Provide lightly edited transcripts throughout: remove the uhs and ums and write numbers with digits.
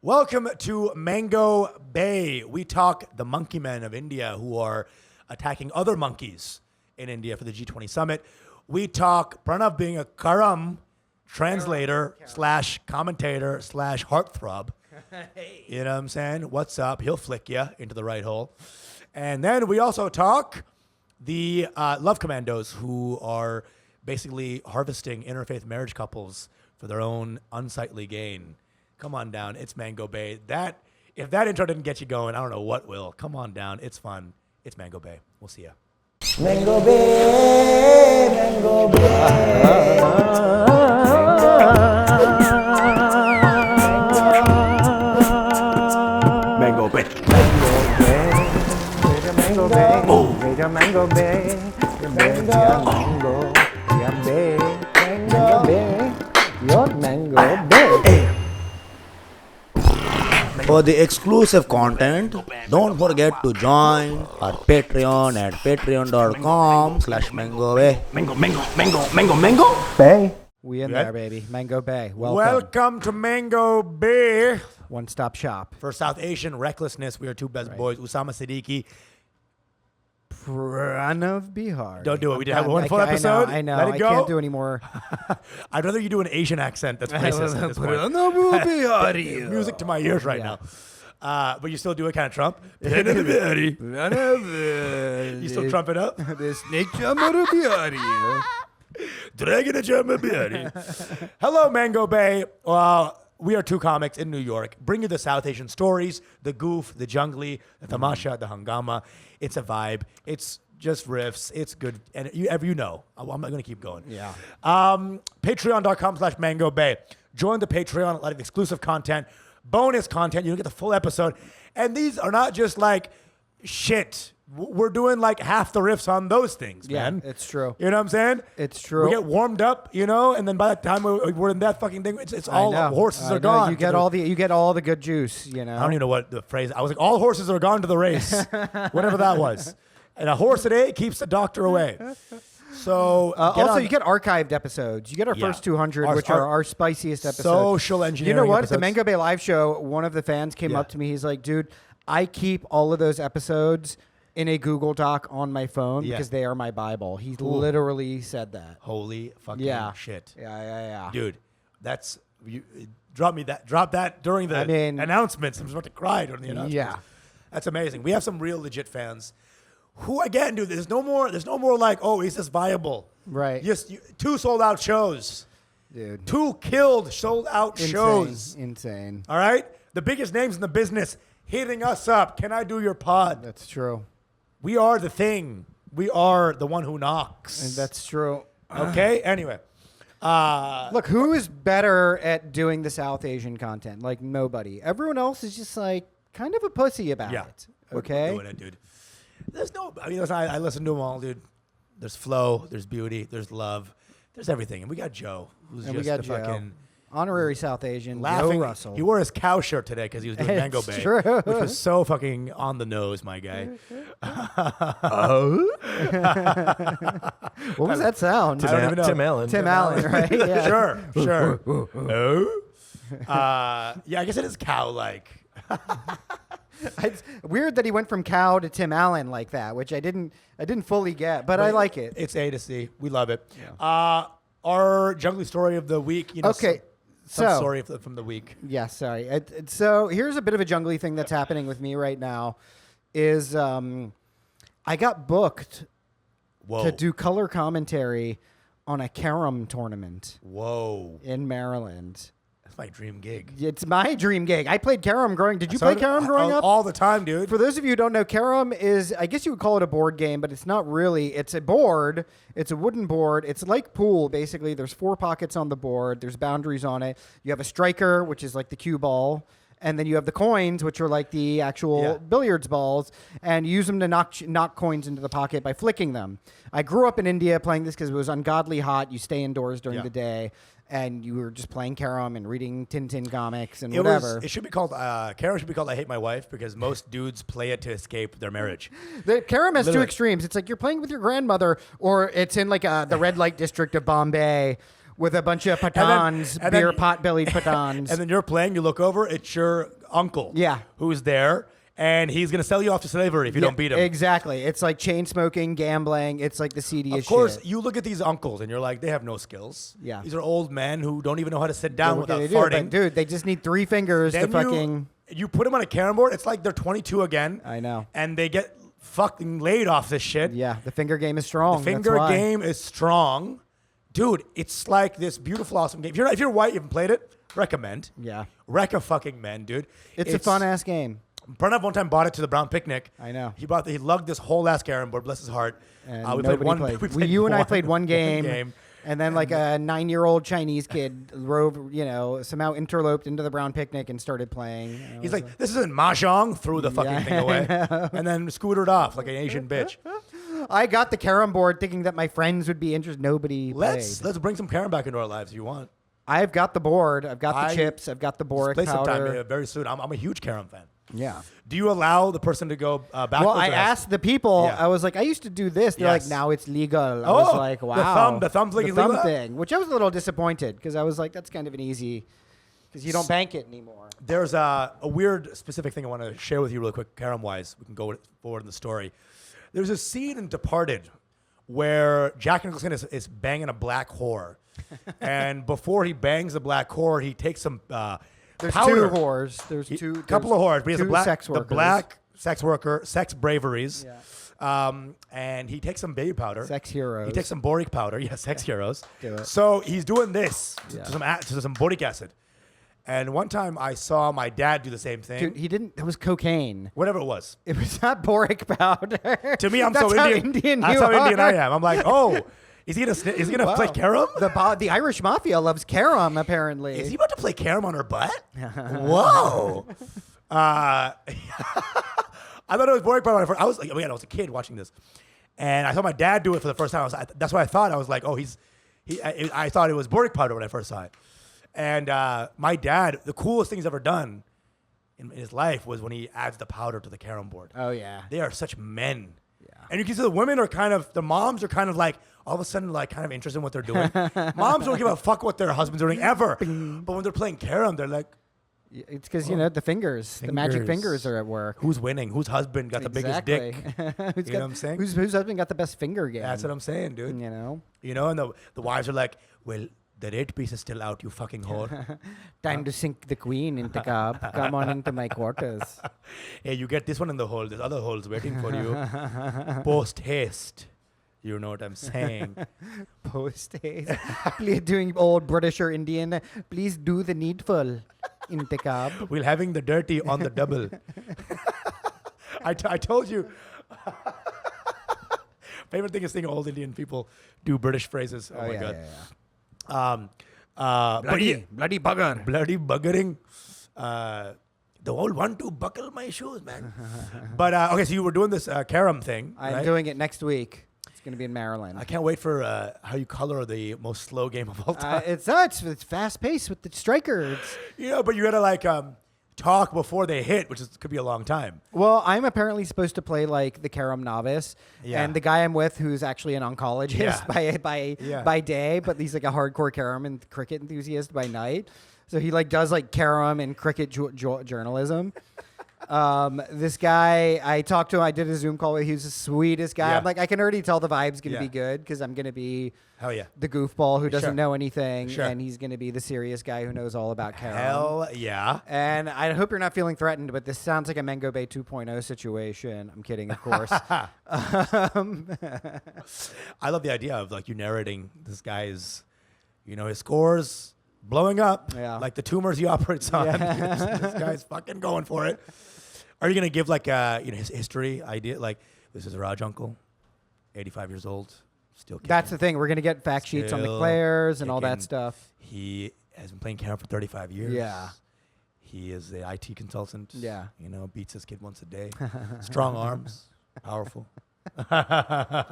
Welcome to Mango Bay. We talk the monkey men of India who are attacking other monkeys in India for the G20 summit. We talk Pranav being a Carrom translator slash commentator slash heartthrob. You know what I'm saying? What's up? He'll flick you into the right hole. And then we also talk the love commandos who are basically harvesting interfaith marriage couples for their own unsightly gain. Come on down. It's Mango Bay. If that intro didn't get you going, I don't know what will. Come on down. It's fun. It's Mango Bay. We'll see ya. Mango Bay, Mango Bay. Mango Bay. Mango Bay. Mango Bay. Mango Bay. Mango Bay. Mango Bay. Your Mango Bay. For the exclusive content, don't forget to join our Patreon at patreon.com/mangobay. Mango. Bay. We in Yeah. there, baby. Mango Bay. Welcome to Mango Bay. One-stop shop. For South Asian recklessness, we are two best boys, Usama Siddiquee. Pranav Behari. Don't do it. We did have one full episode. I know. Let it go. I can't do any more. I'd rather you do an Asian accent that's racist at this point. Pranav Behari. Music to my ears right now. But you still do it kind of Trump. You still trump it up? This nature Behari. Dragon and Behari. Hello, Mango Bay. We are two comics in New York. Bring you the South Asian stories, the goof, the jungly, the tamasha, the hangama. It's a vibe. It's just riffs. It's good. And you know, I'm not going to keep going. Yeah. Patreon.com/Mango Bay. Join the Patreon. A lot of exclusive content, bonus content. You don't get the full episode. And these are not just like shit. We're doing like half the riffs on those things, man. Yeah, it's true. You know what I'm saying? It's true. We get warmed up, and then by the time we're in that fucking thing, it's all horses are gone. You get all the good juice, I don't even know what the phrase. I was like, all horses are gone to the race, whatever that was. And a horse a day keeps the doctor away. So also, you get archived episodes. You get our first 200, which are our spiciest episodes. Social engineering. You know what? Episodes. The Mango Bay live show. One of the fans came up to me. He's like, "Dude, I keep all of those episodes in a Google Doc on my phone because they are my Bible." He literally said that. Holy fucking shit. Yeah. Dude, that's drop that during the announcements. I'm just about to cry during the announcements. Yeah. That's amazing. We have some real legit fans who, again, dude, there's no more like, oh, is this viable? Right. Just 2 sold out shows. Dude. 2 killed sold out shows. Insane. All right? The biggest names in the business hitting us up. Can I do your pod? That's true. We are the thing. We are the one who knocks. And that's true. Okay? Anyway. Look, who is better at doing the South Asian content? Like, nobody. Everyone else is just like kind of a pussy about it. Okay? We're doing it, dude. Listen, I listen to them all, dude. There's flow. There's beauty. There's love. There's everything. And we got Joe, who's fucking honorary South Asian, laughing. Joe Russell. He wore his cow shirt today because he was doing Mango Bay, true. which was so fucking on the nose, my guy. What was that sound? I don't even know. Tim Allen. Tim Allen, right? Yeah. Sure. Oh? Yeah, I guess it is cow-like. It's weird that he went from cow to Tim Allen like that, which I didn't fully get, but I like it. It's A to C. We love it. Yeah. Our jungly story of the week. Okay. Some story from the week. Yeah, sorry. So here's a bit of a jungly thing that's happening with me right now is I got booked to do color commentary on a Carrom tournament. Whoa. In Maryland. That's my dream gig. It's my dream gig. I played Carrom Did you play Carrom growing up? All the time, dude. For those of you who don't know, Carrom is, I guess you would call it a board game, but it's not really. It's a board. It's a wooden board. It's like pool, basically. There's 4 pockets on the board. There's boundaries on it. You have a striker, which is like the cue ball. And then you have the coins, which are like the actual billiards balls, and you use them to knock coins into the pocket by flicking them. I grew up in India playing this because it was ungodly hot. You stay indoors during the day, and you were just playing Carrom and reading Tintin comics and whatever. It should be called, Carrom should be called I Hate My Wife because most dudes play it to escape their marriage. The Carrom has 2 extremes. It's like you're playing with your grandmother, or it's in like the red light district of Bombay with a bunch of Pathans, pot-bellied Pathans. And then you're playing, you look over, it's your uncle. Yeah. Who's there. And he's going to sell you off to slavery if you don't beat him. Exactly. It's like chain smoking, gambling. It's like the seediest Of course, shit. you look at these uncles and you're like, they have no skills. Yeah. These are old men who don't even know how to sit down What can without they do? farting. But dude, they just need 3 fingers to Then fucking... You put them on a carom board, it's like they're 22 again. I know. And they get fucking laid off this shit. Yeah, the finger game is strong. The finger That's why. game is strong. Dude, it's like this beautiful, awesome game. If you're white, you haven't played it, recommend. Yeah. Recommend, dude. It's a fun-ass game. Pranav one time bought it to the Brown picnic. I know. He lugged this whole ass carom board, bless his heart. And We nobody played one. played. You and I played one game. And then like a 9-year-old Chinese kid somehow interloped into the Brown picnic and started playing. He's like, this isn't mahjong, threw the fucking thing away. And then scootered off like an Asian bitch. I got the carom board thinking that my friends would be interested. Nobody Let's played. bring some carom back into our lives if you want. I've got the board. I've got the chips. I've got the boric Play sometime powder. very soon. I'm a huge carom fan. Yeah. Do you allow the person to go backwards? Well, I or asked the people. Yeah. I was like, I used to do this. They're Yes. like, now it's legal. I was like, wow. The thumb thing is thumb legal? thing, which I was a little disappointed because I was like, that's kind of an easy, because you don't bank it anymore. There's a weird specific thing I want to share with you real quick, carom-wise. We can go forward in the story. There's a scene in Departed where Jack Nicholson is banging a black whore. And before he bangs the black whore, he takes some There's powder. 2 whores. There's two. Couple of whores, but he has 2 the black sex worker, sex braveries. Yeah. And he takes some baby powder. Sex heroes. He takes some boric powder. Yeah, sex heroes. Do it. So he's doing this Yeah. to some boric acid. And one time I saw my dad do the same thing. Dude, he didn't. It was cocaine. Whatever it was. It was not boric powder. To me, I'm That's so how Indian. That's you how Indian I are. am. I'm like, oh, is he gonna play carom? The Irish mafia loves carom, apparently. Is he about to play carom on her butt? Whoa. I thought it was boric powder when I first. I was like, I was a kid watching this, and I saw my dad do it for the first time. That's what I thought. I was like, oh, I thought it was boric powder when I first saw it. And my dad, the coolest thing he's ever done in his life was when he adds the powder to the carom board. Oh, yeah. They are such men. Yeah. And you can see the women are the moms are kind of like, all of a sudden, like, kind of interested in what they're doing. Moms don't give a fuck what their husbands are doing ever. But when they're playing carom, they're like, It's because, the fingers, the magic fingers are at work. who's winning? Whose husband got the biggest dick? Who's You know what I'm saying? Whose husband got the best finger game? That's what I'm saying, dude. You know? And the wives are like, well, the red piece is still out, you fucking whore. Time to sink the queen into cab. Come on into my quarters. Hey, you get this one in the hole. There's other holes waiting for you. Post haste. You know what I'm saying? Post haste. Please, doing old British or Indian. Please do the needful. Intikab. We're having the dirty on the double. I told you. Favorite thing is seeing old Indian people do British phrases. Oh, my God. Bloody bugger. Bloody buggering. The old one to buckle my shoes, man. But okay, so you were doing this carom thing. I'm right? doing it next week. It's going to be in Maryland. I can't wait for how you color the most slow game of all time. It's fast paced with the striker. But you gotta like talk before they hit, which could be a long time. Well, I'm apparently supposed to play like the carom novice, Yeah. and the guy I'm with, who's actually an oncologist Yeah. by day, but he's like a hardcore carom and cricket enthusiast by night. So he like does like carom and cricket journalism. This guy, I talked to him. I did a Zoom call with. He was the sweetest guy. Yeah. I'm like, I can already tell the vibe's gonna Yeah. be good because I'm gonna be Hell yeah. the goofball who doesn't Sure. know anything, Sure. and he's gonna be the serious guy who knows all about carom. Hell yeah. And I hope you're not feeling threatened, but this sounds like a Mango Bay 2.0 situation. I'm kidding, of course. I love the idea of like you narrating this guy's, his scores blowing up, Yeah. like the tumors he operates on. Yeah. This guy's fucking going for it. Are you gonna give like his history idea? Like this is Raj uncle, 85 years old, still kicking. That's the thing. We're going to get fact sheets on the Still players and all that kicking. stuff. He has been playing carom for 35 years. Yeah. He is the IT consultant. Yeah. Beats his kid once a day. Strong arms, powerful.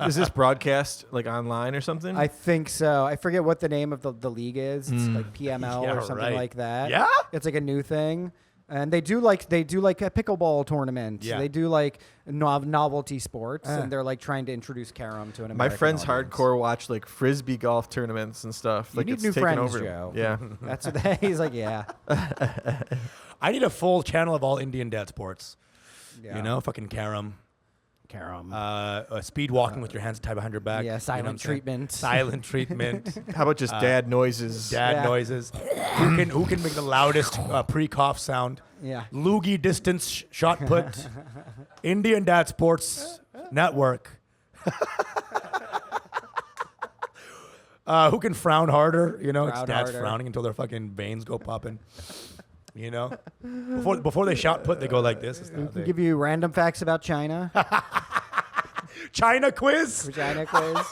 Is this broadcast like online or something? I think so. I forget what the name of the league is. It's like PML Yeah, or something right. like that. Yeah? It's like a new thing. And they do like a pickleball tournament. Yeah. They do like novelty sports, and they're like trying to introduce Carrom to an American My friends audience. hardcore watch like frisbee golf tournaments and stuff. You Like need it's new taken friends, over. Joe. Yeah. That's what he's like. Yeah. I need a full channel of all Indian dad sports. Yeah. You know, fucking Carrom. Carrom. Speed walking with your hands tied behind your back. Yeah, you know silent what I'm saying? treatment. Silent treatment. How about just dad noises? Dad Yeah. noises. Who can make the loudest pre-cough sound? Yeah. Loogie distance shot put. Indian Dad Sports Network. Who can frown harder? You know, it's Frown dads harder. frowning until their fucking veins go popping. You know, before they shot put, they go like this. It's We not can they- give you random facts about China. China quiz. China quiz.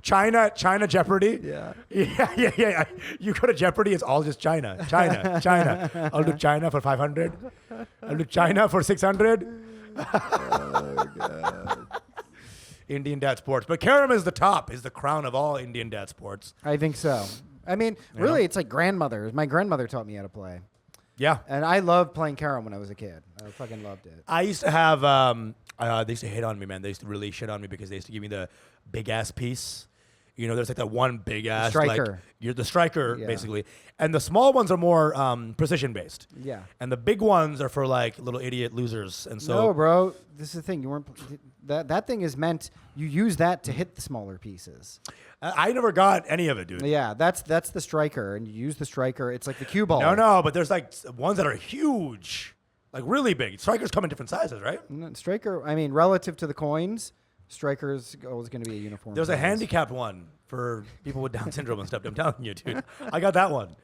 China Jeopardy. Yeah. Yeah. You go to Jeopardy, it's all just China. China. I'll do China for 500. I'll do China for 600. Indian Dad Sports. But Carrom is the top, is the crown of all Indian Dad Sports. I think so. I mean, really, it's like grandmothers. My grandmother taught me how to play. Yeah. And I loved playing Carrom when I was a kid. I fucking loved it. I used to have, they used to hate on me, man. They used to really shit on me because they used to give me the big ass piece. You know, there's like that one big ass. striker. Like, you're the striker, Yeah. basically. And the small ones are more precision based. Yeah. And the big ones are for like little idiot losers. And so. No, bro. This is the thing. You weren't. That thing is meant. You use that to hit the smaller pieces. I never got any of it, dude. Yeah, that's the striker, and you use the striker. It's like the cue ball. No, but there's like ones that are huge, like really big. Strikers come in different sizes, right? Striker. I mean, relative to the coins, striker's always going to be a uniform. There's a size. handicapped one for people with Down syndrome and stuff. I'm telling you, dude. I got that one.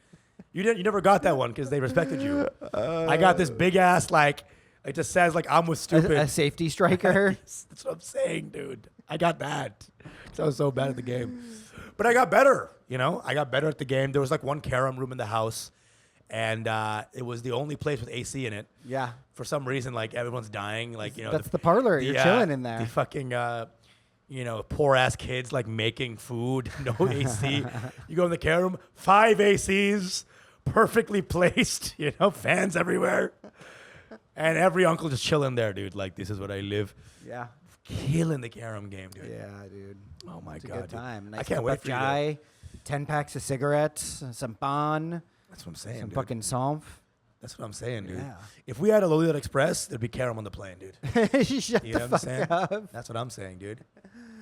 You never got that one because they respected you. I got this big ass like it just says like I'm with stupid. A safety striker. That's what I'm saying, dude. I got that. 'Cause I was so bad at the game. But I got better, you know? I got better at the game. There was like one Carrom room in the house, and it was the only place with AC in it. Yeah. For some reason, like, everyone's dying. Like, you know. That's the parlor. You're chilling in there. The fucking, you know, poor-ass kids, like, making food. No AC. You go in the care room, 5 ACs, perfectly placed, you know, fans everywhere. And every uncle just chilling there, dude. Like, this is what I live. Yeah. Killing the Carrom game, dude. Yeah, dude. Oh my It's a god, good dude. time. Nice I can't cup wait of for you. chai, 10 packs of cigarettes, some pan, That's what I'm saying, some dude. fucking sonf. That's what I'm saying, dude. Yeah. If we had a Lolita Express, there'd be Carrom on the plane, dude. Shut You the know what I'm fuck saying? up. That's what I'm saying, dude.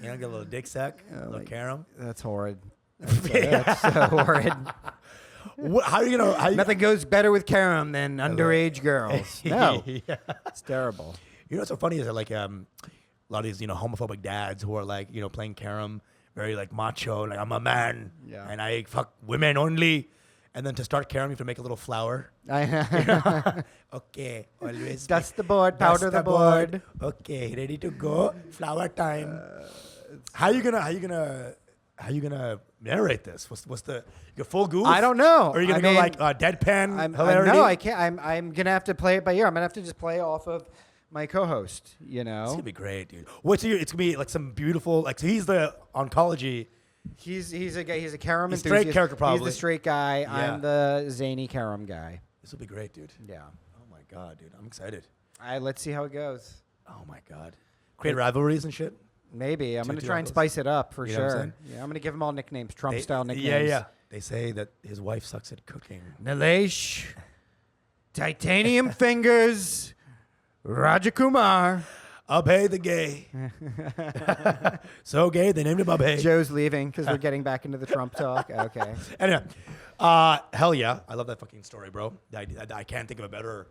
You know, get a little dick sack, a little Carrom. That's horrid. That's so horrid. How are you gonna? How you, Nothing goes better with Carrom than underage girls. No, yeah. it's terrible. You know what's so funny is that like a lot of these homophobic dads who are like playing Carrom, very like macho, like I'm a man Yeah. and I fuck women only, and then to start Carrom you have to make a little flower. I Okay, always Dust the board, dust powder the board. Okay, ready to go. Flower time. How you gonna narrate this? What's the your full goof? I don't know. Or are you gonna I go mean, like deadpan hilarity? No, I can't. I'm gonna have to play it by ear. I'm gonna have to just play off of my co-host. You It's know, gonna be great, dude. It's gonna be like some beautiful so he's the oncology. he's a guy. He's a Carrom He's straight enthusiast. character, He's probably. the straight guy. Yeah. I'm the zany Carrom guy. This will be great, dude. Yeah. Oh my god, dude. I'm excited. Let's see how it goes. Oh my god. Create rivalries and shit. Maybe I'm Two- gonna two try and uncles. spice it up for You know what I'm sure. saying? Yeah, I'm gonna give them all nicknames, Trump They- style nicknames. Yeah. They say that his wife sucks at cooking. Nilesh, titanium fingers, Raja Kumar. Abhay the gay. So gay, they named him Abhay. Joe's leaving because we're getting back into the Trump talk. Okay. Anyway, hell yeah. I love that fucking story, bro. I can't think of a better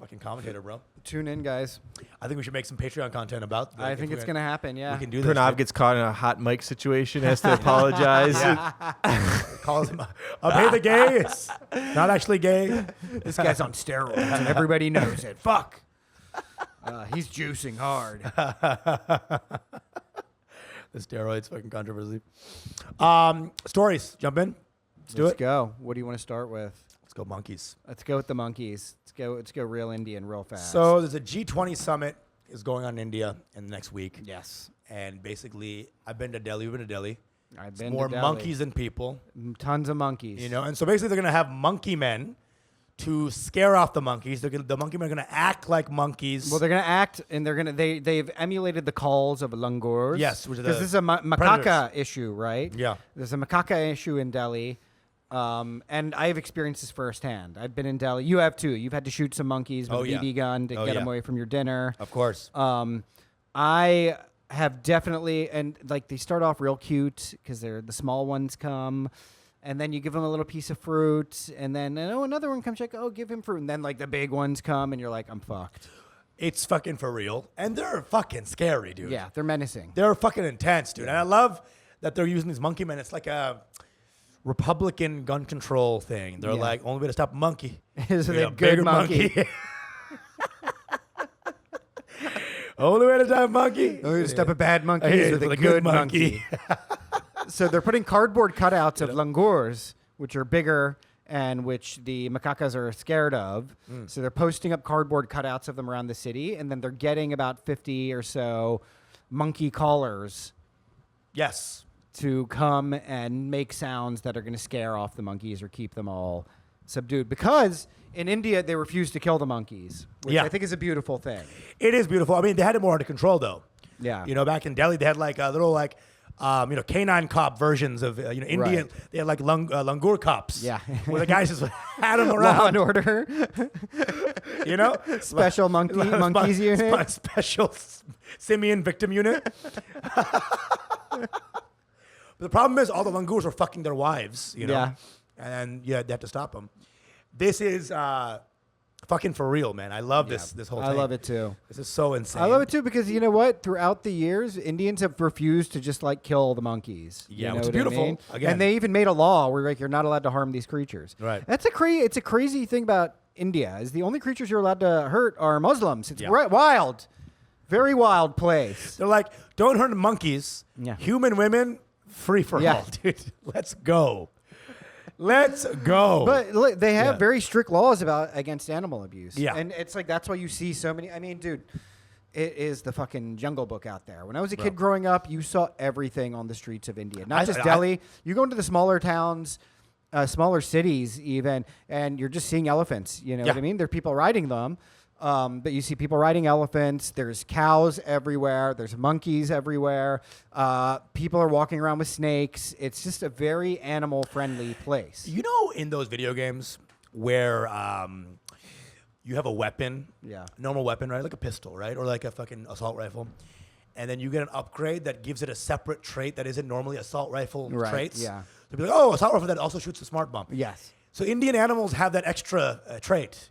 fucking commentator, bro. Tune in, guys. I think we should make some Patreon content about I think it's gonna happen. Yeah. We can do this. Pranav shit. gets caught in a hot mic situation, has to apologize. Calls him Abhay the gay. It's not actually gay. This guy's on steroids, and everybody knows it. Fuck. He's juicing hard. The steroids fucking controversy. Stories. Jump in. Let's do Let's it. go. What do you want to start with? Let's go monkeys. Let's go with the monkeys. Let's go real Indian real fast. So there's a G20 summit is going on in India in the next week. yes, And basically, I've been to Delhi. You've been to Delhi. I've It's been more to Delhi. monkeys than people. Tons of monkeys. You know, and so basically they're gonna have monkey men to scare off the monkeys. The monkey men are going to act like monkeys. Well, they're gonna act, and they've emulated the calls of langurs. Yes, which are because the this is a macaca predators. issue, right? Yeah. There's a macaca issue in Delhi, and I've experienced this firsthand. I've been in Delhi. You have too. You've had to shoot some monkeys with Oh, a yeah. BB gun to Oh, get yeah. them away from your dinner. Of course. I have definitely, and like they start off real cute because they're the small ones come. And then you give them a little piece of fruit, and then another one comes. Like, give him fruit, and then like the big ones come, and you're like, I'm fucked. It's fucking for real. And they're fucking scary, dude. Yeah, they're menacing. They're fucking intense, dude. And I love that they're using these monkey men. It's like a Republican gun control thing. They're Yeah. like, only way to stop a monkey Is get a good bigger monkey. Only way to stop a monkey. Oh, stop a bad monkey Yeah, with a with good monkey. So they're putting cardboard cutouts of langurs, which are bigger and which the macacas are scared of. So they're posting up cardboard cutouts of them around the city, and then they're getting about 50 or so monkey callers Yes. to come and make sounds that are going to scare off the monkeys or keep them all subdued. Because in India, they refuse to kill the monkeys, which Yeah. I think is a beautiful thing. It is beautiful. I mean, they had it more under control, though. Yeah. You know, back in Delhi, they had like a little like, canine cop versions of, Indian. Right. They had like langur cops. Yeah. Where the guys just had them Law around. and Order. You know? Special monkeys unit. Special simian victim unit. But the problem is all the langurs were fucking their wives, you know? Yeah. And they had to stop them. This is fucking for real, man. I love this whole thing. I love it too. This is so insane. I love it too because you know what? Throughout the years, Indians have refused to just like kill the monkeys. Yeah, you know which is what I beautiful. mean? Again. And they even made a law where like you're not allowed to harm these creatures. Right. That's it's a crazy thing about India. Is the only creatures you're allowed to hurt are Muslims. It's Yeah. wild, very wild place. They're like, don't hurt the monkeys. Yeah. Human women, free for Yeah. all, dude. Let's go. Let's go. But look, they have Yeah. very strict laws against animal abuse. Yeah. And it's like that's why you see so many. I mean, dude, it is the fucking Jungle Book out there. When I was a kid growing up, you saw everything on the streets of India. Not just Delhi. You go into the smaller towns, smaller cities even, and you're just seeing elephants. You know what I mean? There are people riding them. But you see people riding elephants. There's cows everywhere. There's monkeys everywhere. People are walking around with snakes. It's just a very animal-friendly place. You know, in those video games where you have a weapon, normal weapon, right? Like a pistol, right? Or like a fucking assault rifle. And then you get an upgrade that gives it a separate trait that isn't normally assault rifle traits. Yeah. So be like, oh, assault rifle that also shoots the smart bump. Yes. So Indian animals have that extra trait.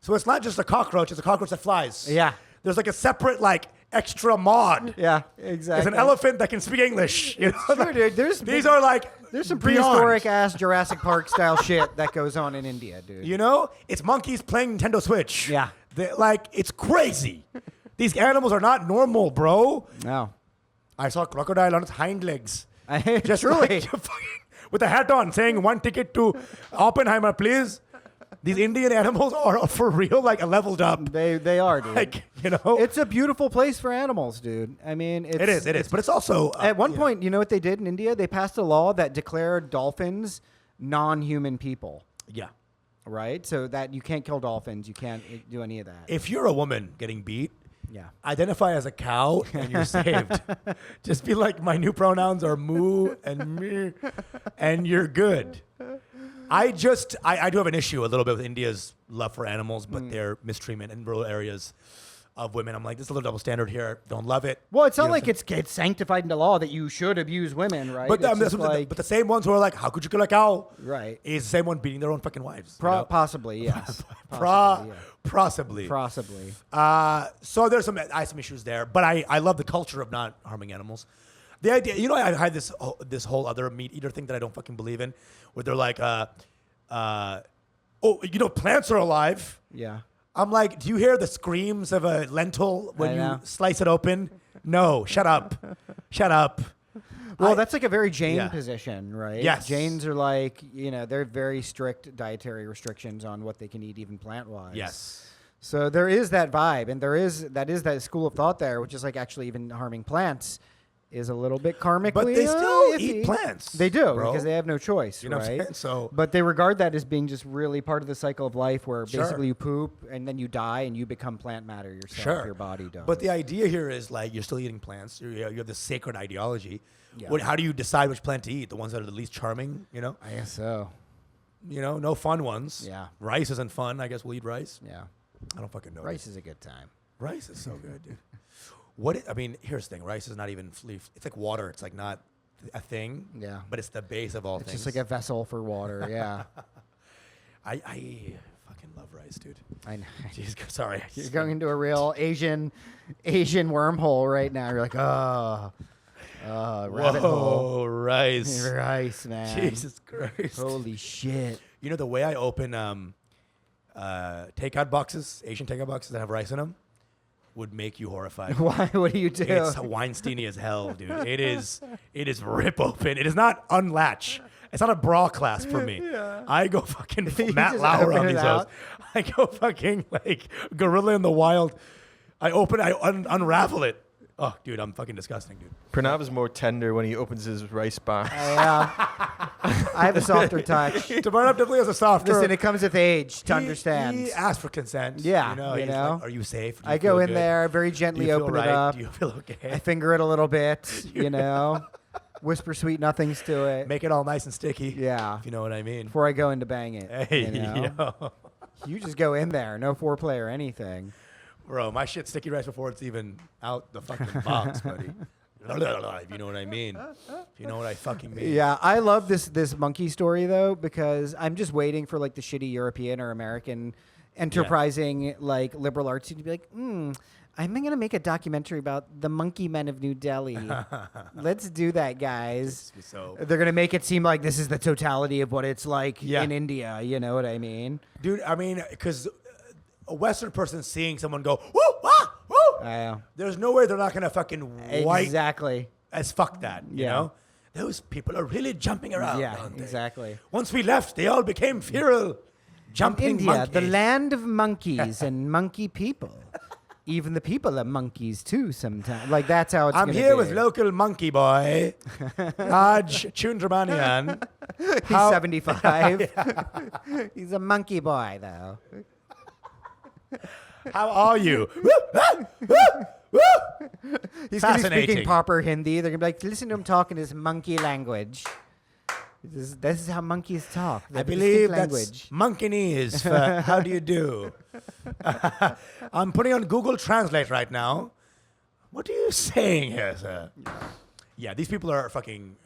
So it's not just a cockroach, it's a cockroach that flies. Yeah. There's like a separate, like, extra mod. Yeah, exactly. It's an elephant that can speak English. You know? Sure, dude. These are like There's some beyond. prehistoric ass Jurassic Park style shit that goes on in India, dude. You know? It's monkeys playing Nintendo Switch. Yeah. It's crazy. These animals are not normal, bro. No. I saw a crocodile on its hind legs. Just Like, with a hat on saying 1 ticket to Oppenheimer, please. These Indian animals are for real, like, leveled up. They are, dude. Like, you know? It's a beautiful place for animals, dude. I mean, It is. But it's also... At one point, you know what they did in India? They passed a law that declared dolphins non-human people, Yeah. right? So that you can't kill dolphins. You can't do any of that. If you're a woman getting beat, Yeah. identify as a cow and you're saved. Just be like, my new pronouns are moo and me, and you're good. I do have an issue a little bit with India's love for animals, but their mistreatment in rural areas of women. I'm like, this is a little double standard here. Don't love it. Well, it's You not know like what it's sanctified into law that you should abuse women, right? But, It's just like, but the same ones who are like, how could you kill a cow? right. Is the same one beating their own fucking wives. you know? Possibly, yes. Possibly, yeah. Possibly. Possibly. So there's I have some issues there, but I love the culture of not harming animals. The idea, you know, I had this whole other meat eater thing that I don't fucking believe in, where they're like, plants are alive. Yeah. I'm like, do you hear the screams of a lentil when I you know. slice it open? No, shut up, shut up. Well, that's like a very Jain yeah. position, right? Yes. Jains are like, they're very strict dietary restrictions on what they can eat, even plant-wise. Yes. So there is that vibe, and that is that school of thought there, which is like actually even harming plants is a little bit karmically. But they still iffy. eat plants. They do bro. because they have no choice, You know what I'm right? saying? So, But they regard that as being just really part of the cycle of life, where Sure. basically you poop and then you die and you become plant matter yourself. sure. Your body does. But the idea here is like you're still eating plants. You have this sacred ideology. Yeah. How do you decide which plant to eat? The ones that are the least charming, you know? I guess so. No fun ones. Yeah. Rice isn't fun. I guess we'll eat rice. Yeah. I don't fucking know. Rice is a good time. Rice is so good, dude. Here's the thing. Rice is not even it's like water. It's like not a thing. Yeah. But it's the base of all It's things. just like a vessel for water. Yeah. I fucking love rice, dude. I know. Jeez, sorry. You're going into a real Asian wormhole right now. You're like, rabbit hole. Whoa, rice. Rice, man. Jesus Christ. Holy shit. You know the way I open takeout boxes, Asian takeout boxes that have rice in them, would make you horrified. Why? What do you do? It's Weinsteiny as hell, dude. It is rip open. It is not unlatch. It's not a bra clasp for me. Yeah. I go fucking You Matt just Lauer open on it these out? hoes. I go fucking like gorilla in the wild. I unravel it. Oh, dude, I'm fucking disgusting, dude. Pranav is more tender when he opens his rice box. I have a softer touch. To burn up definitely has a softer. Listen, it comes with age to understand. He asked for consent. Yeah, he's you know. like, are you safe? Do I you go feel in good? there, very Do gently you feel open right? it up. Do you feel okay? I finger it a little bit, you know. Whisper sweet nothings to it. Make it all nice and sticky. Yeah. If you know what I mean. Before I go in to bang it. Hey, you know? yo. You just go in there, no foreplay or anything. Bro, my shit's sticky rice before it's even out the fucking box, buddy. If you know what I mean. If you know what I fucking mean. Yeah, I love this monkey story though, because I'm just waiting for like the shitty European or American enterprising like liberal arts to be like, I'm gonna make a documentary about the monkey men of New Delhi. Let's do that, guys. So, They're gonna make it seem like this is the totality of what it's like Yeah. in India. You know what I mean? dude, I mean, because a Western person seeing someone go, woo, ah, woo, there's no way they're not gonna fucking white Exactly. as fuck that. You Yeah. know, those people are really jumping around. Yeah, aren't they? exactly. Once we left, they all became feral, jumping India, monkeys. the land of monkeys and monkey people. Even the people are monkeys too sometimes. Like that's how it's I'm gonna here be. with local monkey boy, Raj Chundramanian. He's 75. He's a monkey boy though. How are you? He's gonna be Fascinating. speaking proper Hindi. They're gonna be like, listen to him talk in his monkey language. This is how monkeys talk. I They believe speak that's language. monkeynese for how do you do? I'm putting on Google Translate right now. What are you saying here, sir? Yeah, these people are fucking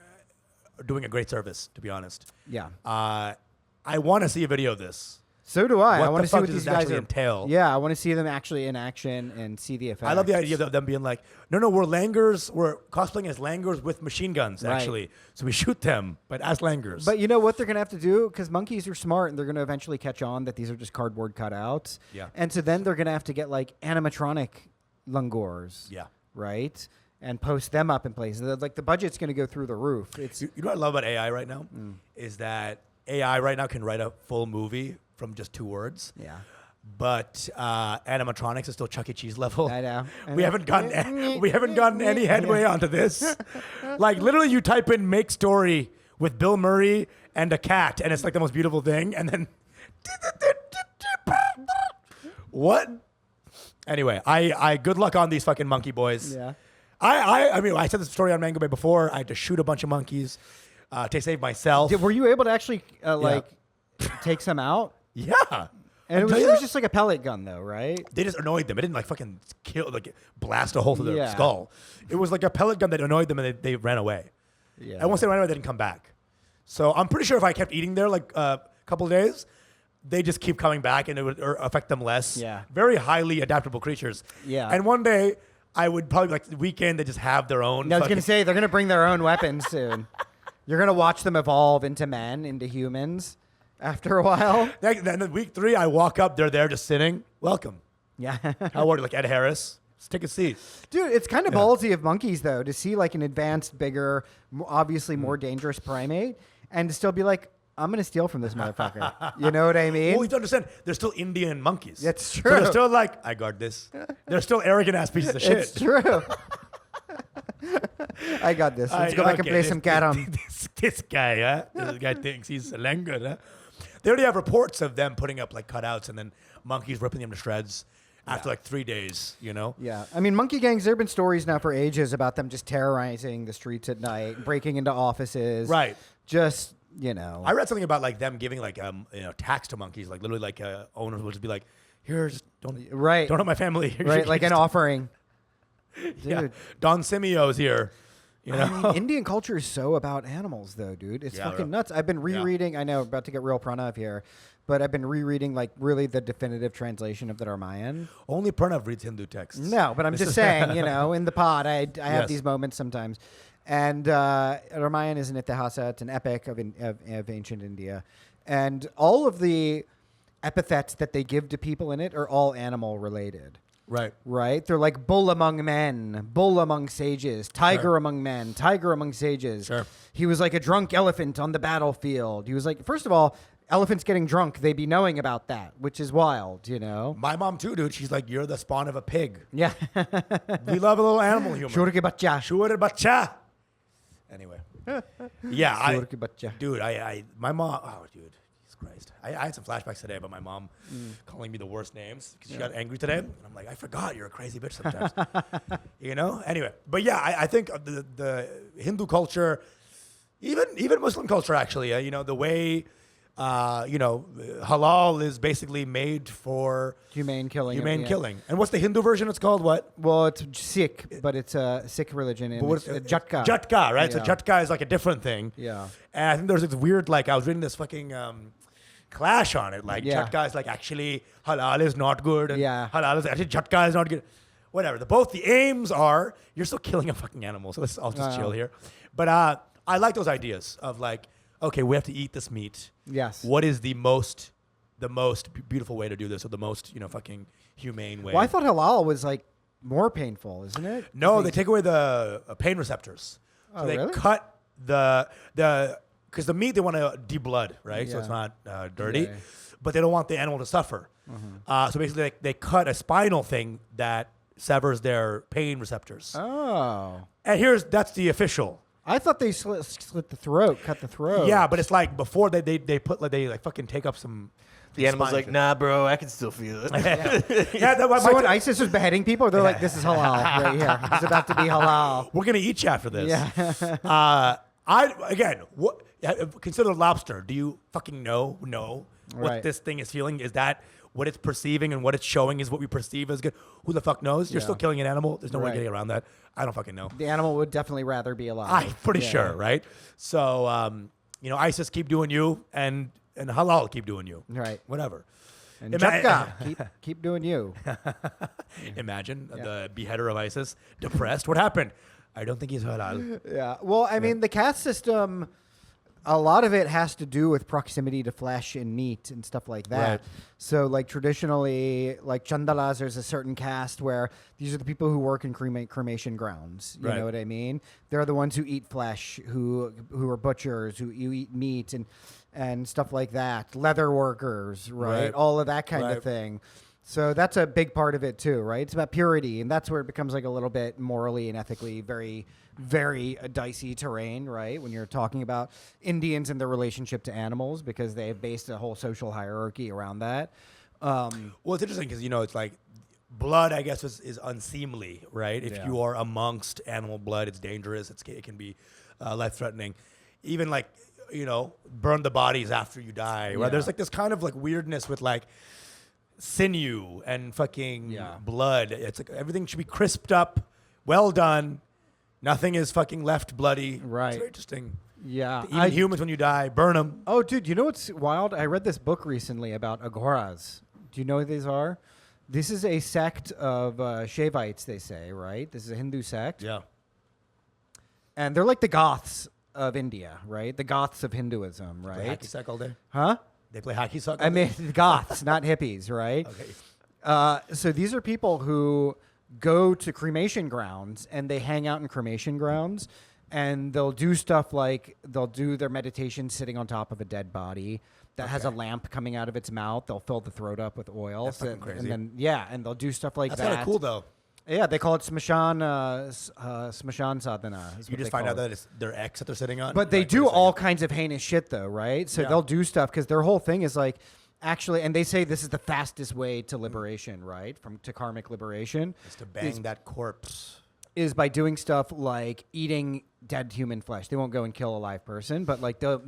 doing a great service, to be honest. Yeah. I want to see a video of this. So do I. What I want the to see fuck what does these this guys actually are. entail? Yeah, I want to see them actually in action and see the effect. I love the idea of them being like, no, we're langurs. We're cosplaying as langurs with machine guns, Right. actually. So we shoot them, but as langurs. But you know what they're going to have to do? Because monkeys are smart and they're going to eventually catch on that these are just cardboard cutouts. Yeah. And so then they're going to have to get like animatronic langurs. Yeah. Right? And post them up in places. Like the budget's going to go through the roof. It's You know what I love about AI right now? Is that AI right now can write a full movie from just 2 words. yeah. But animatronics is still Chuck E. Cheese level. I know. We haven't gotten any headway onto this. Like literally, you type in "make story" with Bill Murray and a cat, and it's like the most beautiful thing. And then what? Anyway, I good luck on these fucking monkey boys. Yeah. I mean, I said this story on Mango Bay before. I had to shoot a bunch of monkeys to save myself. Were you able to actually take some out? Yeah. And it I'll tell was you just like a pellet gun though, right? They just annoyed them. It didn't like fucking kill, like blast a hole through their Yeah. skull. It was like a pellet gun that annoyed them, and they ran away. Yeah. And once they ran away, they didn't come back. So I'm pretty sure if I kept eating there like a couple of days, they just keep coming back, and it would affect them less. Yeah. Very highly adaptable creatures. Yeah. And one day, I would probably like the weekend they just have their own. I was fucking- gonna say they're gonna bring their own weapons soon. You're gonna watch them evolve into men, into humans, after a while. Then week 3, I walk up, they're there just sitting. Welcome. Yeah, How are you? Like Ed Harris. Let's take a seat. dude, it's kind of ballsy of monkeys though to see like an advanced, bigger, obviously more dangerous primate, and to still be like, I'm gonna steal from this motherfucker. You know what I mean? Well, you have to understand, they're still Indian monkeys. That's So true. they're still like, I guard this. They're still arrogant ass pieces of shit. It's true. I got this. Let's go back and play some Carrom. This guy, huh? This guy thinks he's a language, huh? They already have reports of them putting up like cutouts and then monkeys ripping them to shreds after like 3 days, you know? Yeah. I mean, monkey gangs, there have been stories now for ages about them just terrorizing the streets at night, breaking into offices. Right. Just, you know. I read something about like them giving like tax to monkeys, like literally like owners will just be like, here, just don't hurt my family. Here's Right, your like keys. an offering. Dude. Yeah. Don Simio's here. You know? I mean, Indian culture is so about animals, though, dude. It's fucking nuts. I've been rereading. I know, about to get real Pranav here, but I've been rereading like really the definitive translation of the Ramayan. Only Pranav reads Hindu texts. No, but I'm just saying, you know, in the pod, I have Yes. these moments sometimes. And Ramayan is an itihasa. It's an epic of ancient India. And all of the epithets that they give to people in it are all animal related. Right. Right? They're like bull among men, bull among sages, tiger Sure. among men, tiger among sages. Sure. He was like a drunk elephant on the battlefield. He was like, first of all, elephants getting drunk, they be knowing about that, which is wild, you know? My mom too, dude. She's like, you're the spawn of a pig. Yeah. We love a little animal humor. Shur ke bacha. Shur bacha. Anyway. Yeah, Shur ke bacha. dude, my mom, oh, dude, Jesus Christ. I had some flashbacks today about my mom calling me the worst names because she got angry today. And I'm like, I forgot you're a crazy bitch sometimes. You know? Anyway. But yeah, I think the Hindu culture, even Muslim culture, actually, you know, the way, you know, halal is basically made for Humane killing. humane killing. And what's the Hindu version? It's called what? Well, it's Sikh, but it's a Sikh religion. And But it's Jatka. Jatka, right? So Yeah. Jatka is like a different thing. Yeah. And I think there's this weird, like, I was reading this fucking clash on it. Like, Yeah. Jatka is like, actually, halal is not good. And Yeah. halal is actually, Jatka is not good. Whatever. Both the aims are, you're still killing a fucking animal. So I'll just chill here. But I like those ideas of like, okay, we have to eat this meat. Yes. What is the most beautiful way to do this, or the most, you know, fucking humane way? Well, I thought halal was like more painful, isn't it? No, they take away the pain receptors. So Oh, they really? cut because the meat they want to de-blood, right? So it's Yeah. not dirty, Yeah. but they don't want the animal to suffer. So basically, they cut a spinal thing that severs their pain receptors. Oh. And that's the official. I thought they slit the throat, cut the throat. Yeah, but it's like before they put like they like fucking take up some. The animal's spine like, thing. nah, bro, I can still feel it. Yeah, So when ISIS was beheading people, they're like, this is halal right here. It's about to be halal. We're gonna eat you after this. Yeah. Consider lobster. Do you fucking know what Right. this thing is feeling? Is that what it's perceiving, and what it's showing is what we perceive as good? Who the fuck knows? You're Yeah. still killing an animal. There's no way Right. getting around that. I don't fucking know. The animal would definitely rather be alive. I'm pretty Yeah. sure, right? So, you know, ISIS keep doing you, and halal keep doing you. Right. Whatever. And Ima- Jatka, keep doing you. Imagine the beheader of ISIS depressed. What happened? I don't think he's halal. Yeah. Well, I mean, the caste system, a lot of it has to do with proximity to flesh and meat and stuff like that. Right. So, like, traditionally, like Chandalas, there's a certain caste where these are the people who work in cremation grounds. You Right. know what I mean? They're the ones who eat flesh, who are butchers, who you eat meat and stuff like that. Leather workers, right? Right. All of that kind Right. of thing. So that's a big part of it too, right? It's about purity, and that's where it becomes like a little bit morally and ethically very, very dicey terrain, right? When you're talking about Indians and their relationship to animals, because they've based a whole social hierarchy around that. Well, it's interesting because, you know, it's like blood, I guess, is unseemly, right? If Yeah. you are amongst animal blood, it's dangerous. It can be life-threatening. Even like, you know, burn the bodies after you die. Right? Yeah. There's like this kind of like weirdness with like sinew and fucking Yeah. blood. It's like everything should be crisped up, well done. Nothing is fucking left bloody. Right. It's very interesting. Yeah. Even humans, when you die, burn them. Oh, dude, you know what's wild? I read this book recently about agoras. Do you know what these are? This is a sect of Shaivites, they say, right? This is a Hindu sect. Yeah. And they're like the Goths of India, right? The Goths of Hinduism, Play right? hacky sack all day. Huh? They play hacky sack all I day? mean, Goths, not hippies, right? Okay. So these are people who go to cremation grounds and they hang out in cremation grounds, and they'll do stuff like they'll do their meditation sitting on top of a dead body that has a lamp coming out of its mouth. They'll fill the throat up with oil. That's fucking crazy. And then, and they'll do stuff like That's that. kind of cool, though. Yeah, they call it smashan sadhana. is You what just they find call out it. that it's their ex that they're sitting on. But they Like, do wait a all second. kinds of heinous shit, though, right? So Yeah. they'll do stuff because their whole thing is like, actually, and they say this is the fastest way to liberation, right? To karmic liberation. Is to bang that corpse. Is by doing stuff like eating dead human flesh. They won't go and kill a live person, but like they'll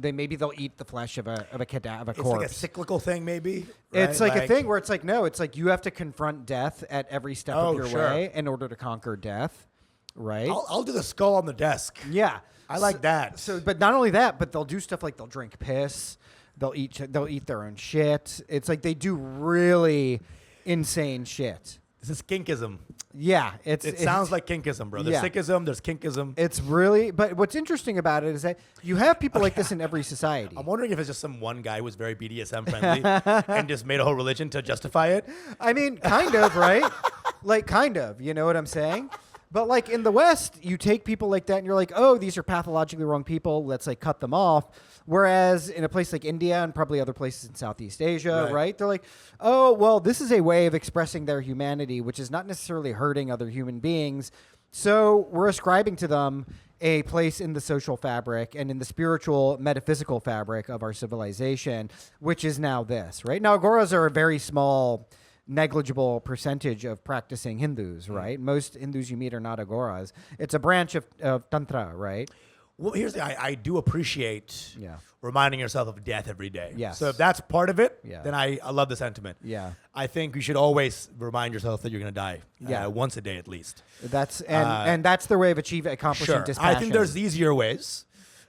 eat the flesh of a It's corpse. like a cyclical thing, maybe. It's right? like a thing where it's like, no, it's like you have to confront death at every step Oh, of your sure. way in order to conquer death, right? I'll do the skull on the desk. Yeah, I like that. So, but not only that, but they'll do stuff like they'll drink piss, they'll eat their own shit. It's like they do really insane shit. This is kinkism. Yeah, It sounds like kinkism, bro. There's Yeah. sickism, there's kinkism. It's really, but what's interesting about it is that you have people like this in every society. I'm wondering if it's just some one guy who was very BDSM friendly and just made a whole religion to justify it. I mean, kind of, right? Like, kind of. You know what I'm saying? But like in the West, you take people like that and you're like, oh, these are pathologically wrong people. Let's like cut them off. Whereas in a place like India and probably other places in Southeast Asia, right? They're like, oh, well, this is a way of expressing their humanity, which is not necessarily hurting other human beings. So we're ascribing to them a place in the social fabric and in the spiritual, metaphysical fabric of our civilization, which is now this, right? Now, Agoras are a very small, negligible percentage of practicing Hindus, right? Most Hindus you meet are not Agoras. It's a branch of Tantra, right? Well, here's the I do appreciate Yeah. reminding yourself of death every day. Yes. So if that's part of it, Yeah. then I love the sentiment. Yeah. I think you should always remind yourself that you're going to die. Yeah. Once a day at least. That's and that's their way of accomplishing Sure. dispassion. I think there's easier ways.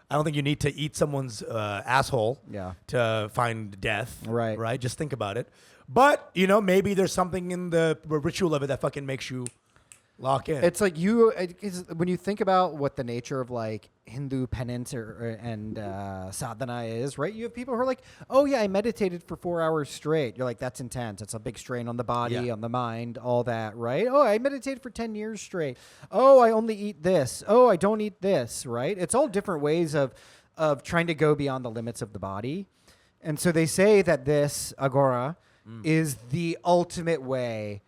I don't think you need to eat someone's asshole Yeah. to find death. Right. Right? Just think about it. But, maybe there's something in the ritual of it that fucking makes you lock in. It's like when you think about what the nature of like Hindu penance and sadhana is, right? You have people who are like, oh yeah, I meditated for 4 hours straight. You're like, that's intense. It's a big strain on the body, Yeah. on the mind, all that, right? Oh, I meditated for 10 years straight. Oh, I only eat this. Oh, I don't eat this, right? It's all different ways of trying to go beyond the limits of the body. And so they say that this agora is the ultimate way,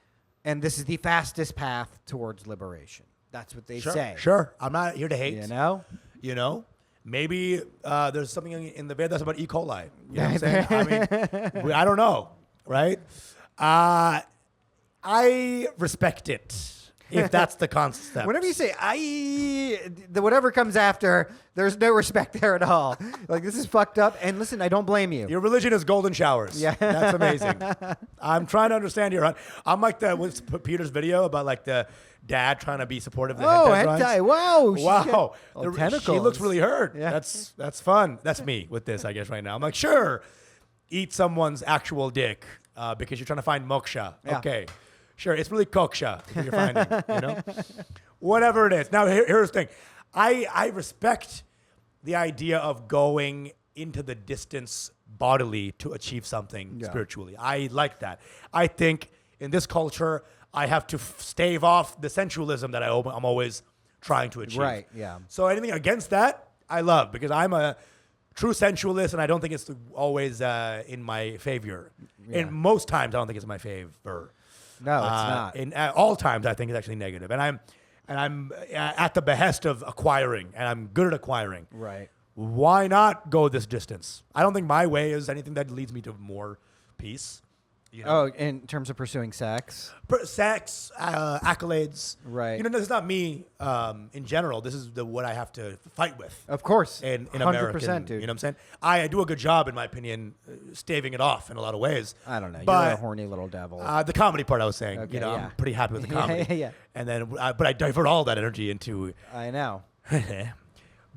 and this is the fastest path towards liberation. That's what they say. Sure. I'm not here to hate. You know? Maybe there's something in the Vedas about E. coli. You know what I'm saying? I mean, I don't know, right? I respect it, if that's the concept. Whenever you say whatever comes after, there's no respect there at all. Like, this is fucked up. And listen, I don't blame you. Your religion is golden showers. Yeah. That's amazing. I'm trying to understand your. I'm like what's Peter's video about like the dad trying to be supportive of the Oh, hentai drawings. hentai. Wow. Wow. Oh, She tentacles. looks really hurt. Yeah. That's fun. That's me with this, I guess, right now. I'm like, sure, eat someone's actual dick because you're trying to find moksha. Yeah. Okay. Sure, it's really koksha that you're finding, Whatever it is. Now, here's the thing. I respect the idea of going into the distance bodily to achieve something spiritually. I like that. I think in this culture, I have to stave off the sensualism that I'm always trying to achieve. Right, yeah. So anything against that, I love, because I'm a true sensualist, and I don't think it's always in my favor. Yeah. In most times, I don't think it's in my favor. No, it's not. In all times, I think it's actually negative, and I'm at the behest of acquiring, and I'm good at acquiring. Right. Why not go this distance? I don't think my way is anything that leads me to more peace. Oh, in terms of pursuing sex? Sex, accolades. Right. This is not me in general. This is what I have to fight with. Of course. In 100%, American, dude. you know what I'm saying? I do a good job, in my opinion, staving it off in a lot of ways. I don't know. But, You're a horny little devil. the comedy part, I was saying. Okay, I'm yeah. pretty happy with the comedy. Yeah. And then, but I divert all that energy into. I know.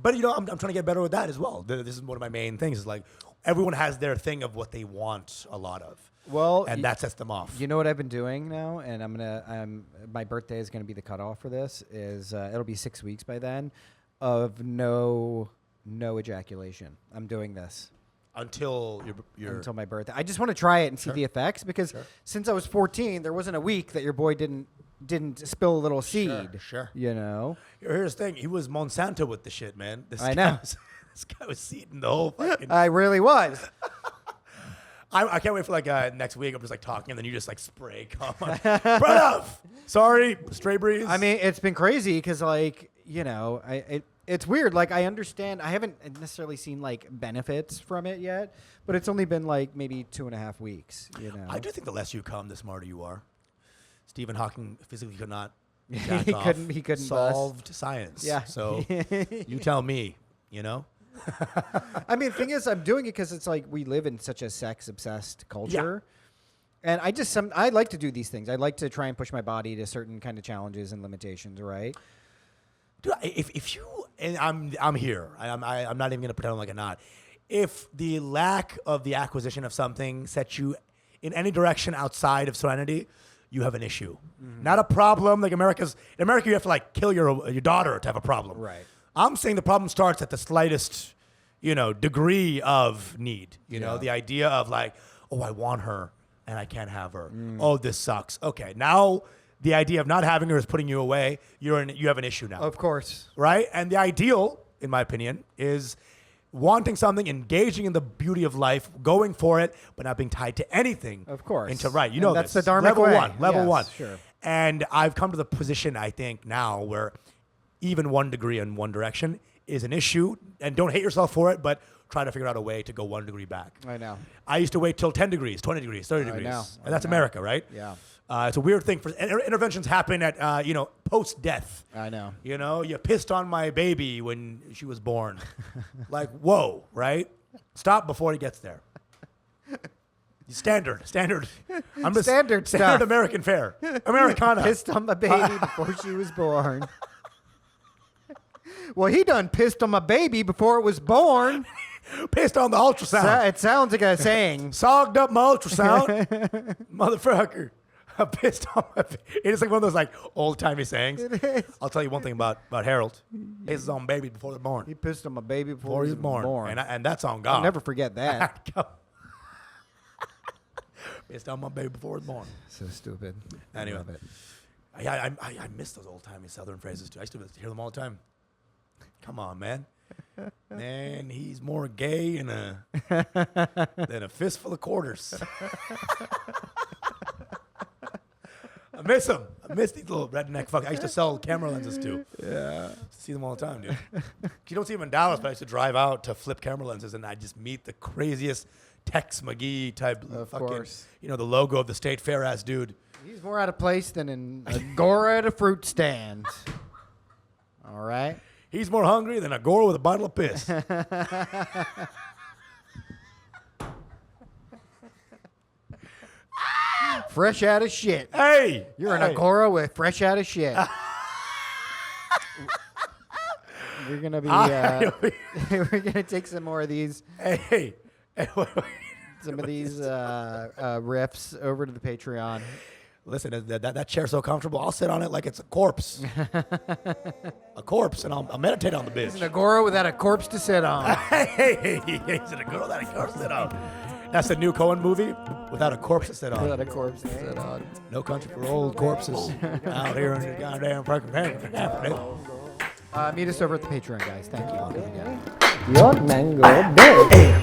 But I'm trying to get better with that as well. This is one of my main things. Is like everyone has their thing of what they want a lot of. Well, and that sets them off. You know what I've been doing now, and my birthday is gonna be the cutoff for this. It'll be 6 weeks by then, of no ejaculation. I'm doing this Until your until my birthday. I just want to try it and see the effects, because since I was 14, there wasn't a week that your boy didn't spill a little seed. Sure. Here's the thing. He was Monsanto with the shit, man. I know. This guy was seeding the whole fucking. I really was. I can't wait for like next week. I'm just like talking, and then you just like spray. Come on, Pranav. Sorry, stray breeze. I mean, it's been crazy because, like, you know, it's weird. Like, I understand. I haven't necessarily seen like benefits from it yet, but it's only been like maybe 2.5 weeks. You know, I do think the less you come, the smarter you are. Stephen Hawking physically could not. jack he off. couldn't. He couldn't solved science. Yeah. So you tell me. You know. I mean, the thing is, I'm doing it because it's like we live in such a sex-obsessed culture. And I like to do these things. I like to try and push my body to certain kind of challenges and limitations, right? Dude, if you and I'm here. I'm not even gonna pretend like I'm not. If the lack of the acquisition of something sets you in any direction outside of serenity, you have an issue. Not a problem. Like in America, you have to like kill your daughter to have a problem. Right. I'm saying the problem starts at the slightest, degree of need. You know, the idea of like, oh, I want her and I can't have her. Oh, this sucks. Okay, now the idea of not having her is putting you away. You have an issue now. Of course. Right? And the ideal, in my opinion, is wanting something, engaging in the beauty of life, going for it, but not being tied to anything. Of course. Right. And that's this. the Dharmic level way. one. Level Yes, one. sure. And I've come to the position, I think, now where even 1 degree in one direction is an issue. And don't hate yourself for it, but try to figure out a way to go 1 degree back. I know. I used to wait till 10 degrees, 20 degrees, 30 degrees. know. And that's I know. America, right? Yeah. It's a weird thing. For interventions happen at, post-death. I know. You pissed on my baby when she was born. Like, whoa, right? Stop before he gets there. Standard. I'm just Standard stuff. standard American fare. Americana. Pissed on my baby before she was born. Well, he done pissed on my baby before it was born. Pissed on the ultrasound. It sounds like a saying. Sogged up my ultrasound. Motherfucker. I pissed on my baby. It's like one of those like old-timey sayings. It is. I'll tell you one thing about Harold. Pisses on babies before they're born. He pissed on my baby Before he he's was born. And that's on God. I'll never forget that. Pissed on my baby before he was born. So stupid. Anyway. I love it. I miss those old-timey Southern phrases, too. I used to hear them all the time. Come on, man. Man, he's more gay than a fistful of quarters. I miss them. I miss these little redneck fuck. I used to sell camera lenses, too. Yeah. See them all the time, dude. You don't see them in Dallas, but I used to drive out to flip camera lenses, and I just meet the craziest Tex McGee type Of fucking, course. the logo of the state fair ass dude. He's more out of place than an agora at a fruit stand. All right. He's more hungry than a gore with a bottle of piss. Fresh out of shit. Hey! You're an hey. agora with fresh out of shit. We're gonna be. We're gonna take some more of these. Hey. Some of these riffs over to the Patreon. Listen, that chair's so comfortable, I'll sit on it like it's a corpse. A corpse, and I'll meditate on the bitch. It's an agora without a corpse to sit on. Hey, is it a girl that a corpse to sit on? That's the new Cohen movie, Without a Corpse to Sit On. Without a corpse to sit on. No country for old corpses out here in the goddamn fucking happening. Meet us over at the Patreon, guys. Thank you. Your mango day.